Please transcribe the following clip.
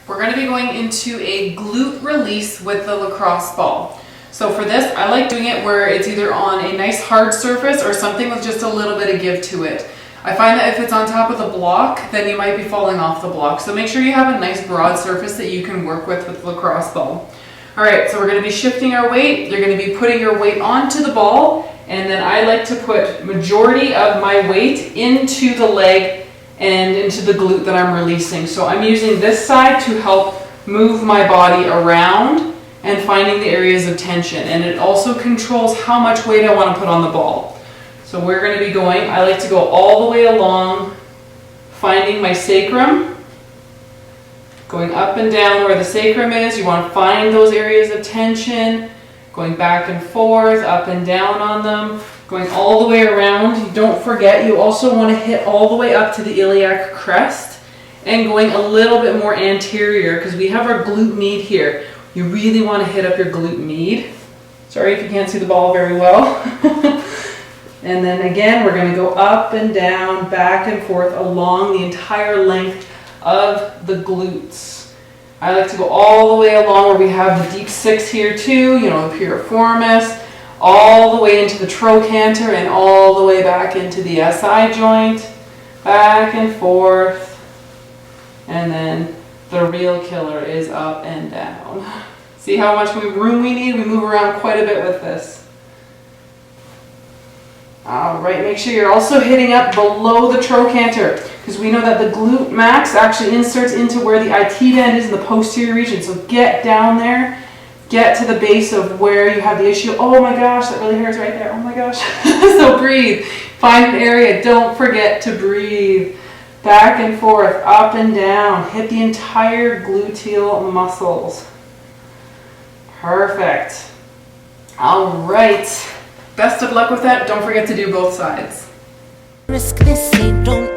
We're going to be going into a glute release with the lacrosse ball. So for this, I like doing it where it's either on a nice hard surface or something with just a little bit of give to it. I find that if it's on top of the block, then you might be falling off the block. So make sure you have a nice broad surface that you can work with the lacrosse ball. All right, so we're going to be shifting our weight. You're going to be putting your weight onto the ball, and then I like to put majority of my weight into the leg and into the glute that I'm releasing. So I'm using this side to help move my body around and finding the areas of tension. And it also controls how much weight I want to put on the ball. So we're going to be going, I like to go all the way along, finding my sacrum, going up and down where the sacrum is. You want to find those areas of tension, going back and forth, up and down on them, going all the way around. Don't forget, you also want to hit all the way up to the iliac crest and going a little bit more anterior because we have our glute med here. You really want to hit up your glute med. Sorry if you can't see the ball very well. And then again, we're going to go up and down, back and forth along the entire length of the glutes. I like to go all the way along where we have the deep six here too, you know, the piriformis, all the way into the trochanter and all the way back into the SI joint, back and forth, and then the real killer is up and down. See how much room we need? We move around quite a bit with this. All right, make sure you're also hitting up below the trochanter because we know that the glute max actually inserts into where the IT band is in the posterior region. So get down there, get to the base of where you have the issue. Oh my gosh, that really hurts right there. Oh my gosh. So breathe. Find an area. Don't forget to breathe. Back and forth, up and down. Hit the entire gluteal muscles. Perfect. All right. Best of luck with that. Don't forget to do both sides. Risk this, don't